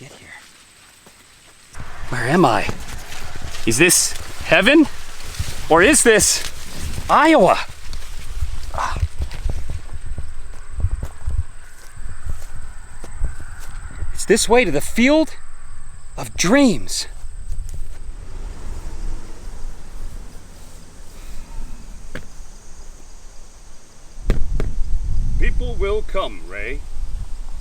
get here? Where am I? Is this heaven? Or is this Iowa? It's this way to the Field of Dreams. People will come, Ray.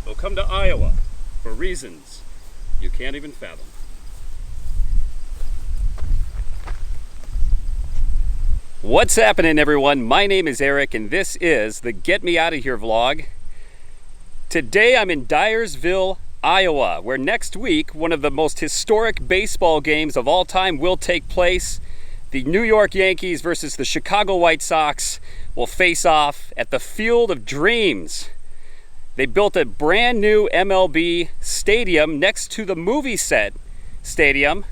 They'll come to Iowa for reasons you can't even fathom. What's happening, everyone? My name is Eric, and this is the Get Me Out of Here vlog. Today I'm in Dyersville, Iowa, where next week one of the most historic baseball games of all time will take place. The New York Yankees versus the Chicago White Sox will face off at the Field of Dreams. They built a brand new MLB stadium next to the movie set stadium,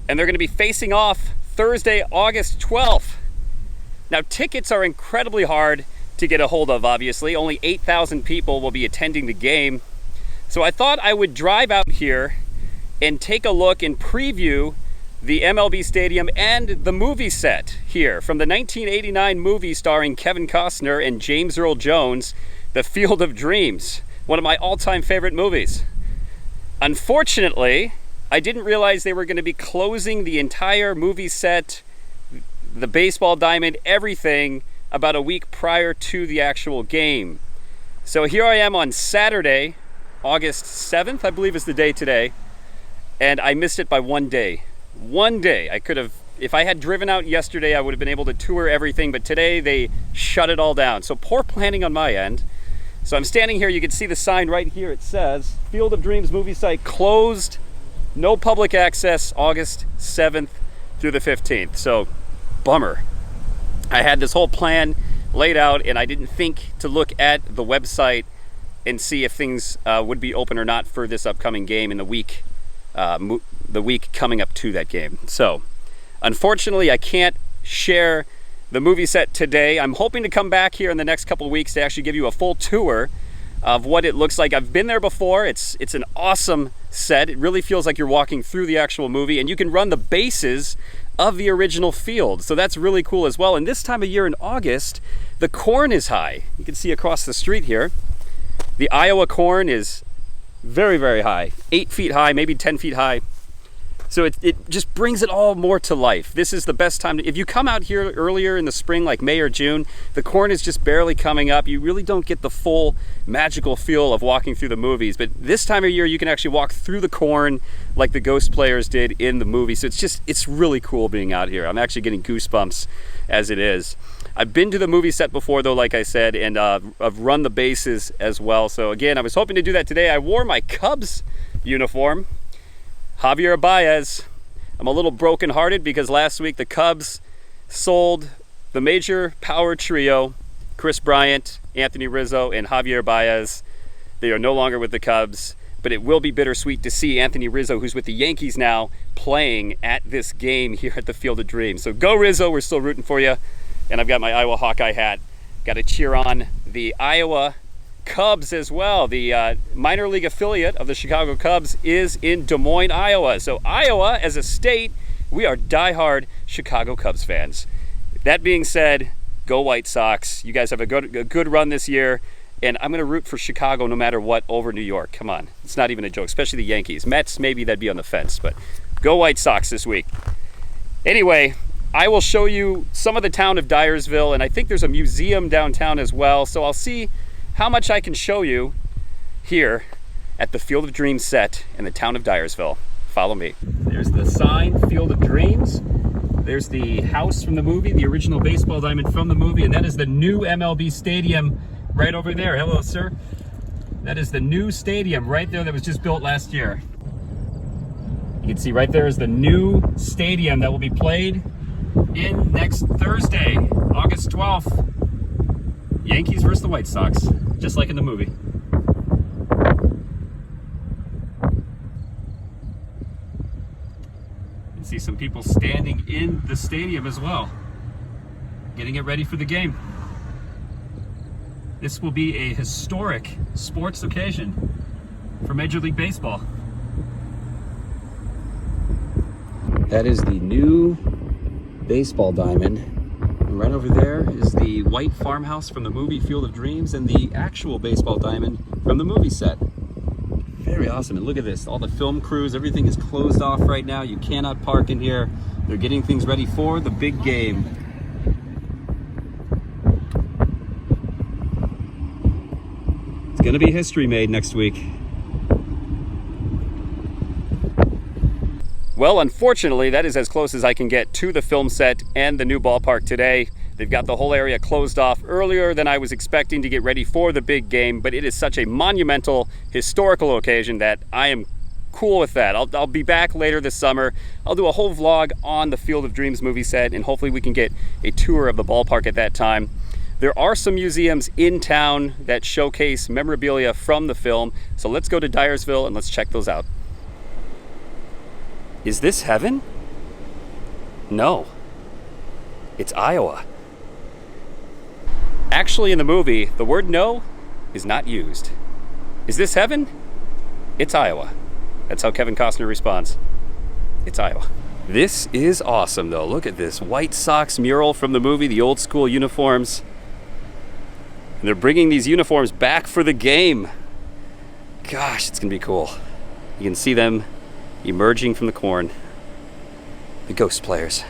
and they're going to be facing off Thursday, August 12th. Now, tickets are incredibly hard to get a hold of, obviously. Only 8,000 people will be attending the game. So I thought I would drive out here and take a look and preview the MLB stadium and the movie set here from the 1989 movie starring Kevin Costner and James Earl Jones, The Field of Dreams, one of my all-time favorite movies. Unfortunately, I didn't realize they were going to be closing the entire movie set, the baseball diamond, everything about a week prior to the actual game. So here I am on Saturday, August 7th, I believe is the day today, and I missed it by one day. One day. I could have, if I had driven out yesterday, I would have been able to tour everything, but today they shut it all down. So poor planning on my end. So I'm standing here, you can see the sign right here. It says, Field of Dreams movie site closed, no public access, August 7th through the 15th. So, bummer. I had this whole plan laid out and I didn't think to look at the website and see if things would be open or not for this upcoming game in the week coming up to that game. So, unfortunately, I can't share the movie set today. I'm hoping to come back here in the next couple of weeks to actually give you a full tour of what it looks like. I've been there before. It's an awesome set. It really feels like you're walking through the actual movie, and you can run the bases of the original field. So that's really cool as well. And this time of year in August, the corn is high. You can see across the street here. The Iowa corn is very, very high. 8 feet high, maybe 10 feet high. So it just brings it all more to life. This is the best time. If you come out here earlier in the spring, like May or June, the corn is just barely coming up. You really don't get the full magical feel of walking through the movies. But this time of year, you can actually walk through the corn like the Ghost players did in the movie. So it's really cool being out here. I'm actually getting goosebumps as it is. I've been to the movie set before, though, like I said, and I've run the bases as well. So again, I was hoping to do that today. I wore my Cubs uniform. Javier Baez. I'm a little brokenhearted because last week the Cubs sold the major power trio, Chris Bryant, Anthony Rizzo, and Javier Baez. They are no longer with the Cubs, but it will be bittersweet to see Anthony Rizzo, who's with the Yankees now, playing at this game here at the Field of Dreams. So go Rizzo, we're still rooting for you. And I've got my Iowa Hawkeye hat. Got to cheer on the Iowa Cubs as well. The minor league affiliate of the Chicago Cubs is in Des Moines, Iowa. So Iowa, as a state, we are diehard Chicago Cubs fans. That being said, go White Sox. You guys have a good run this year, and I'm going to root for Chicago no matter what over New York. Come on. It's not even a joke, especially the Yankees. Mets, maybe that'd be on the fence, but go White Sox this week. Anyway, I will show you some of the town of Dyersville, and I think there's a museum downtown as well, so I'll see how much I can show you here at the Field of Dreams set in the town of Dyersville. Follow me. There's the sign, Field of Dreams. There's the house from the movie, the original baseball diamond from the movie, and that is the new MLB stadium right over there. Hello, sir. That is the new stadium right there that was just built last year. You can see right there is the new stadium that will be played in next Thursday, August 12th. Yankees versus the White Sox, just like in the movie. You can see some people standing in the stadium as well, getting it ready for the game. This will be a historic sports occasion for Major League Baseball. That is the new baseball diamond. And right over there is the white farmhouse from the movie Field of Dreams and the actual baseball diamond from the movie set. Very awesome. And look at this, all the film crews, everything is closed off right now. You cannot park in here. They're getting things ready for the big game. It's gonna be history made next week. Well, unfortunately, that is as close as I can get to the film set and the new ballpark today. They've got the whole area closed off earlier than I was expecting to get ready for the big game, but it is such a monumental, historical occasion that I am cool with that. I'll be back later this summer. I'll do a whole vlog on the Field of Dreams movie set, and hopefully we can get a tour of the ballpark at that time. There are some museums in town that showcase memorabilia from the film, so let's go to Dyersville and let's check those out. Is this heaven? No. It's Iowa. Actually, in the movie, the word no is not used. Is this heaven? It's Iowa. That's how Kevin Costner responds. It's Iowa. This is awesome, though. Look at this White Sox mural from the movie, the old school uniforms. And they're bringing these uniforms back for the game. Gosh, it's gonna be cool. You can see them emerging from the corn. The ghost players.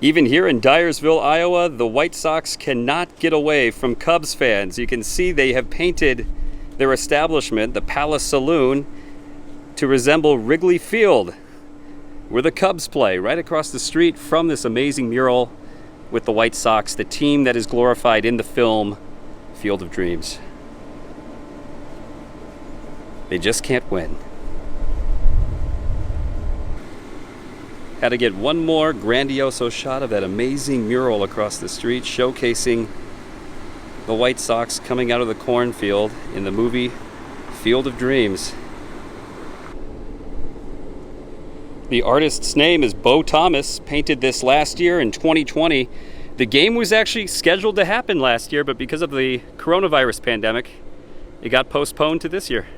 Even here in Dyersville, Iowa, the White Sox cannot get away from Cubs fans. You can see they have painted their establishment, the Palace Saloon, to resemble Wrigley Field, where the Cubs play, right across the street from this amazing mural with the White Sox, the team that is glorified in the film Field of Dreams. They just can't win. Had to get one more grandioso shot of that amazing mural across the street showcasing the White Sox coming out of the cornfield in the movie Field of Dreams. The artist's name is Bo Thomas, painted this last year in 2020. The game was actually scheduled to happen last year, but because of the coronavirus pandemic, it got postponed to this year.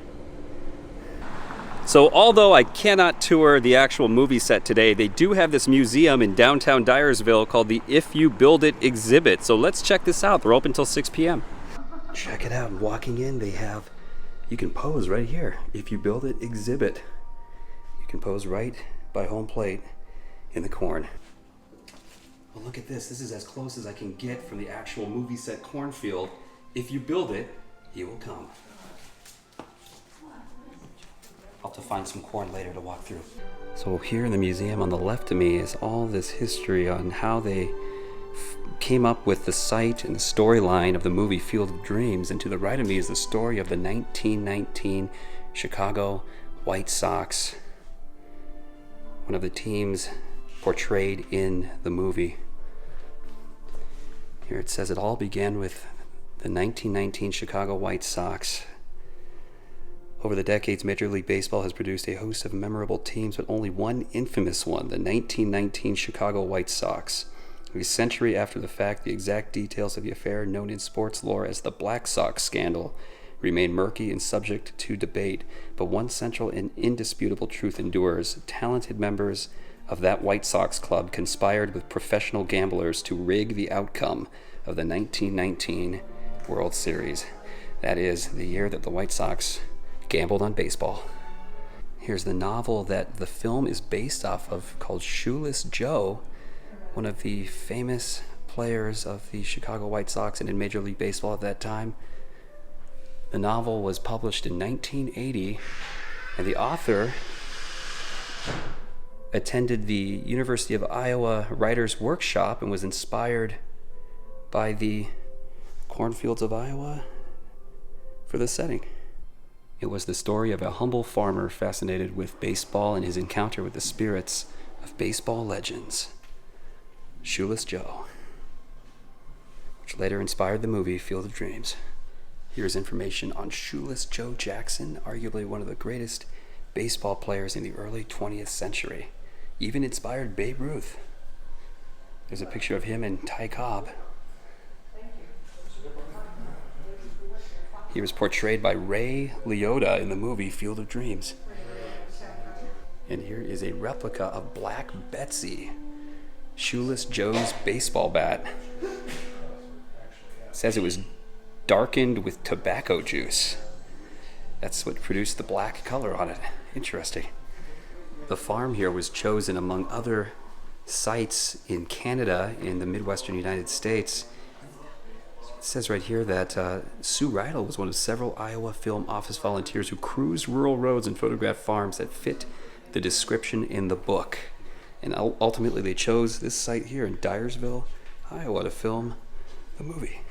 So although I cannot tour the actual movie set today, they do have this museum in downtown Dyersville called the If You Build It exhibit. So let's check this out. They're open till 6 p.m. Check it out. Walking in, they have, you can pose right here. If You Build It exhibit. You can pose right by home plate in the corn. Well, look at this. This is as close as I can get from the actual movie set cornfield. If you build it, he will come. I'll have to find some corn later to walk through. So here in the museum on the left of me is all this history on how they came up with the site and the storyline of the movie Field of Dreams. And to the right of me is the story of the 1919 Chicago White Sox, one of the teams portrayed in the movie. Here it says it all began with the 1919 Chicago White Sox. Over the decades, Major League Baseball has produced a host of memorable teams, but only one infamous one, the 1919 Chicago White Sox. A century after the fact, the exact details of the affair, known in sports lore as the Black Sox scandal, remain murky and subject to debate, but one central and indisputable truth endures. Talented members of that White Sox club conspired with professional gamblers to rig the outcome of the 1919 World Series. That is the year that the White Sox gambled on baseball. Here's the novel that the film is based off of called Shoeless Joe, one of the famous players of the Chicago White Sox and in Major League Baseball at that time. The novel was published in 1980, and the author attended the University of Iowa Writers' Workshop and was inspired by the cornfields of Iowa for the setting. It was the story of a humble farmer fascinated with baseball and his encounter with the spirits of baseball legends. Shoeless Joe, which later inspired the movie Field of Dreams. Here's information on Shoeless Joe Jackson, arguably one of the greatest baseball players in the early 20th century. Even inspired Babe Ruth. There's a picture of him and Ty Cobb. He was portrayed by Ray Liotta in the movie Field of Dreams. And here is a replica of Black Betsy, Shoeless Joe's baseball bat. It says it was darkened with tobacco juice. That's what produced the black color on it. Interesting. The farm here was chosen among other sites in Canada in the Midwestern United States. It says right here that Sue Rydell was one of several Iowa Film Office volunteers who cruised rural roads and photographed farms that fit the description in the book. And ultimately they chose this site here in Dyersville, Iowa to film the movie.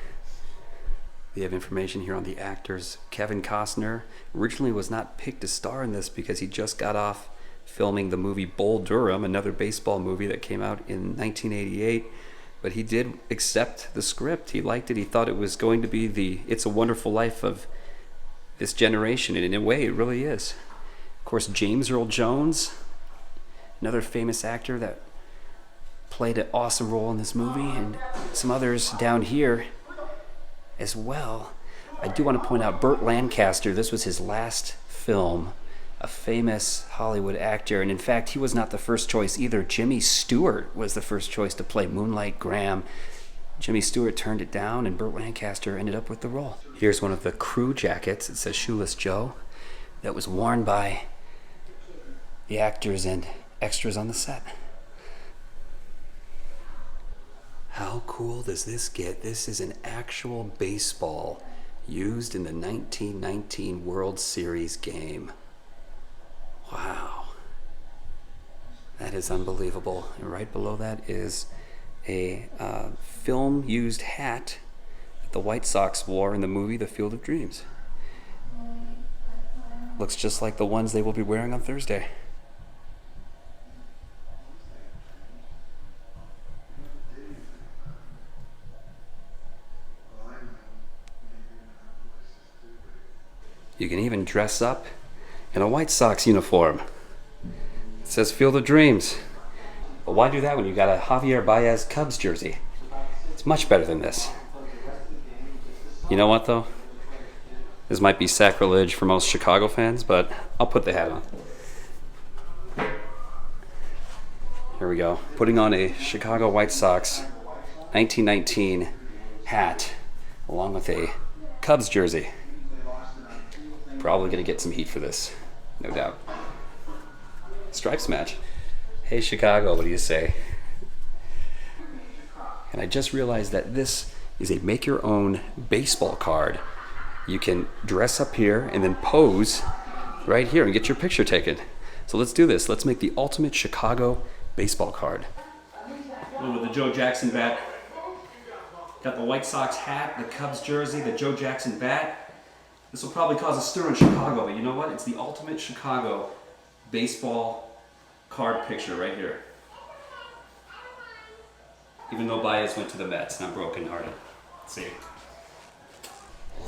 We have information here on the actors. Kevin Costner originally was not picked to star in this because he just got off filming the movie Bull Durham, another baseball movie that came out in 1988. But he did accept the script. He liked it. He thought it was going to be the It's a Wonderful Life of this generation. And in a way, it really is. Of course, James Earl Jones, another famous actor that played an awesome role in this movie, and some others down here as well. I do want to point out Burt Lancaster. This was his last film, a famous Hollywood actor, and in fact, he was not the first choice either. Jimmy Stewart was the first choice to play Moonlight Graham. Jimmy Stewart turned it down, and Burt Lancaster ended up with the role. Here's one of the crew jackets. It says Shoeless Joe, that was worn by the actors and extras on the set. How cool does this get? This is an actual baseball used in the 1919 World Series game. Wow. That is unbelievable. And right below that is a film-used hat that the White Sox wore in the movie The Field of Dreams. Looks just like the ones they will be wearing on Thursday. You can even dress up in a White Sox uniform. It says Field of Dreams. But why do that when you got a Javier Baez Cubs jersey? It's much better than this. You know what though? This might be sacrilege for most Chicago fans, but I'll put the hat on. Here we go. Putting on a Chicago White Sox 1919 hat along with a Cubs jersey. Probably going to get some heat for this, no doubt. Stripes match. Hey Chicago, what do you say? And I just realized that this is a make your own baseball card. You can dress up here and then pose right here and get your picture taken. So let's do this. Let's make the ultimate Chicago baseball card. With the Joe Jackson bat. Got the White Sox hat, the Cubs jersey, the Joe Jackson bat. This will probably cause a stir in Chicago, but you know what? It's the ultimate Chicago baseball card picture right here. Even though Baez went to the Mets, not brokenhearted. See?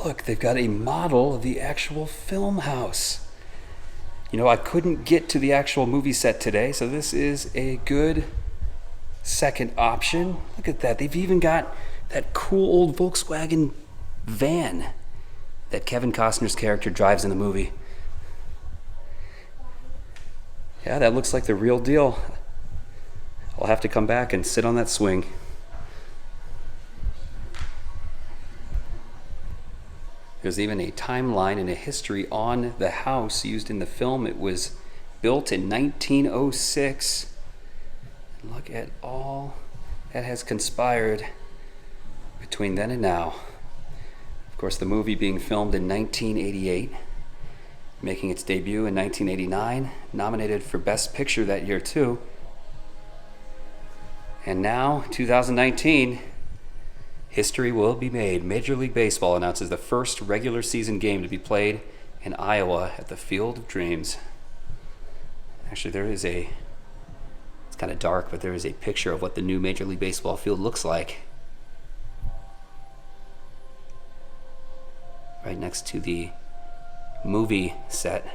Look, they've got a model of the actual film house. You know, I couldn't get to the actual movie set today, so this is a good second option. Look at that. They've even got that cool old Volkswagen van that Kevin Costner's character drives in the movie. Yeah, that looks like the real deal. I'll have to come back and sit on that swing. There's even a timeline and a history on the house used in the film. It was built in 1906. Look at all that has conspired between then and now. Of course, the movie being filmed in 1988, making its debut in 1989, nominated for Best Picture that year too. And now, 2019, history will be made. Major League Baseball announces the first regular season game to be played in Iowa at the Field of Dreams. Actually, it's kind of dark, but there is a picture of what the new Major League Baseball field looks like. Right next to the movie set.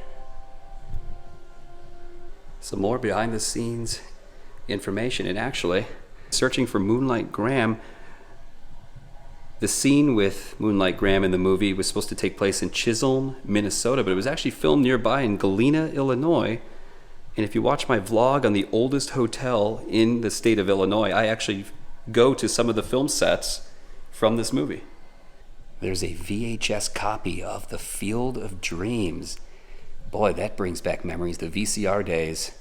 Some more behind the scenes information, and actually, searching for Moonlight Graham, the scene with Moonlight Graham in the movie was supposed to take place in Chisholm, Minnesota, but it was actually filmed nearby in Galena, Illinois, And if you watch my vlog on the oldest hotel in the state of Illinois, I actually go to some of the film sets from this movie. There's a VHS copy of The Field of Dreams. Boy, that brings back memories, the VCR days.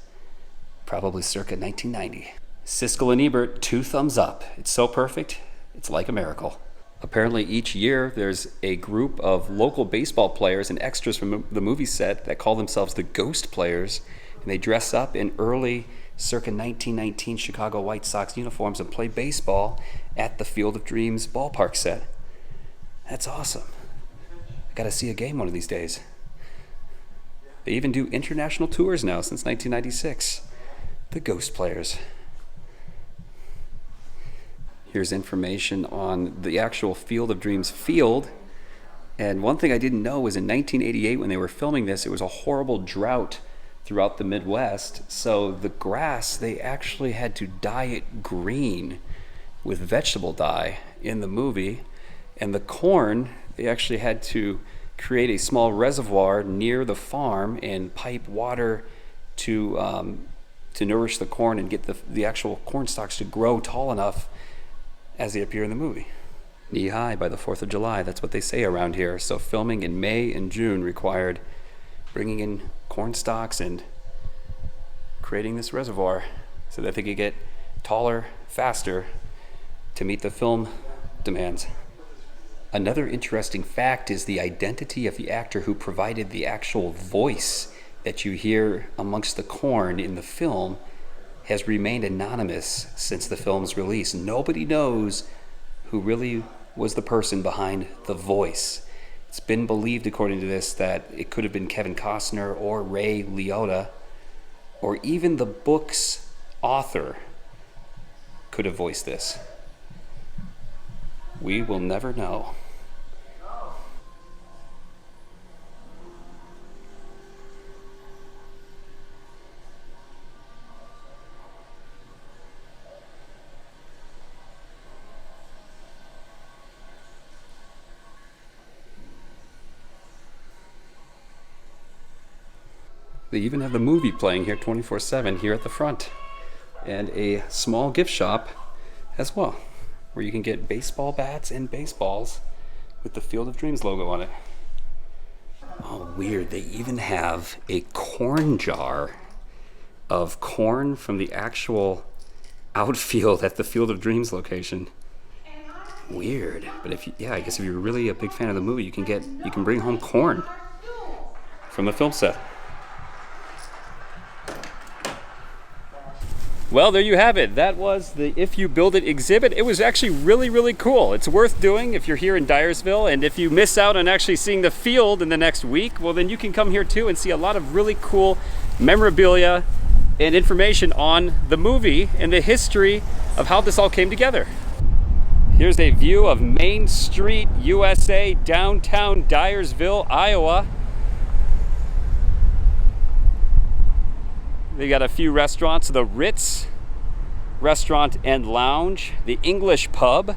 Probably circa 1990. Siskel and Ebert, 2 thumbs up. It's so perfect, it's like a miracle. Apparently each year there's a group of local baseball players and extras from the movie set that call themselves the Ghost Players, and they dress up in early circa 1919 Chicago White Sox uniforms and play baseball at the Field of Dreams ballpark set. That's awesome. I gotta see a game one of these days. They even do international tours now since 1996. The Ghost Players. Here's information on the actual Field of Dreams field. And one thing I didn't know was in 1988 when they were filming this, it was a horrible drought throughout the Midwest. So the grass, they actually had to dye it green with vegetable dye in the movie. And the corn, they actually had to create a small reservoir near the farm and pipe water to nourish the corn and get the actual corn stalks to grow tall enough as they appear in the movie. Knee high by the 4th of July, that's what they say around here. So filming in May and June required bringing in corn stalks and creating this reservoir so that they could get taller faster to meet the film demands. Another interesting fact is the identity of the actor who provided the actual voice that you hear amongst the corn in the film has remained anonymous since the film's release. Nobody knows who really was the person behind the voice. It's been believed, according to this, that it could have been Kevin Costner or Ray Liotta, or even the book's author could have voiced this. We will never know. They even have the movie playing here 24/7 here at the front, and a small gift shop as well, where you can get baseball bats and baseballs with the Field of Dreams logo on it. Oh, weird. They even have a corn jar of corn from the actual outfield at the Field of Dreams location. Weird. But I guess if you're really a big fan of the movie, you can bring home corn from the film set. Well, there you have it. That was the If You Build It exhibit. It was actually really, really cool. It's worth doing if you're here in Dyersville, and if you miss out on actually seeing the field in the next week, well, then you can come here too and see a lot of really cool memorabilia and information on the movie and the history of how this all came together. Here's a view of Main Street, USA, downtown Dyersville, Iowa. They got a few restaurants, the Ritz Restaurant and Lounge, the English Pub,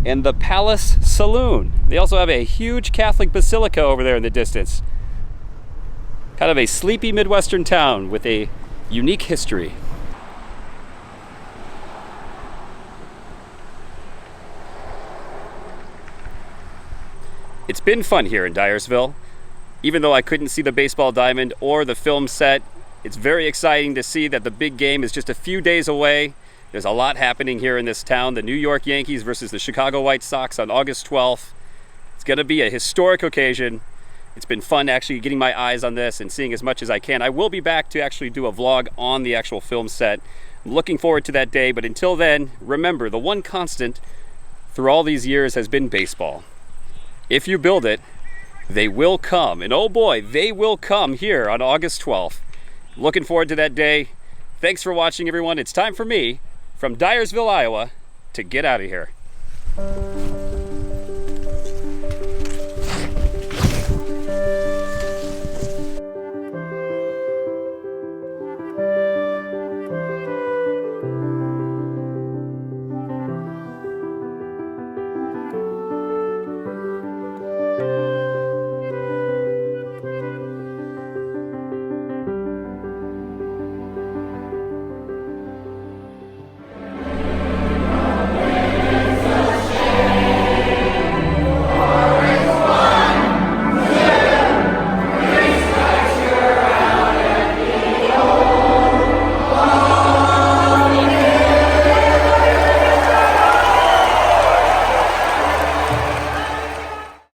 and the Palace Saloon. They also have a huge Catholic basilica over there in the distance. Kind of a sleepy Midwestern town with a unique history. It's been fun here in Dyersville. Even though I couldn't see the baseball diamond or the film set, it's very exciting to see that the big game is just a few days away. There's a lot happening here in this town. The New York Yankees versus the Chicago White Sox on August 12th. It's going to be a historic occasion. It's been fun actually getting my eyes on this and seeing as much as I can. I will be back to actually do a vlog on the actual film set. I'm looking forward to that day, but until then, remember, the one constant through all these years has been baseball. If you build it, they will come, and oh boy, they will come here on August 12th. Looking forward to that day. Thanks for watching, everyone. It's time for me, from Dyersville, Iowa, to get out of here.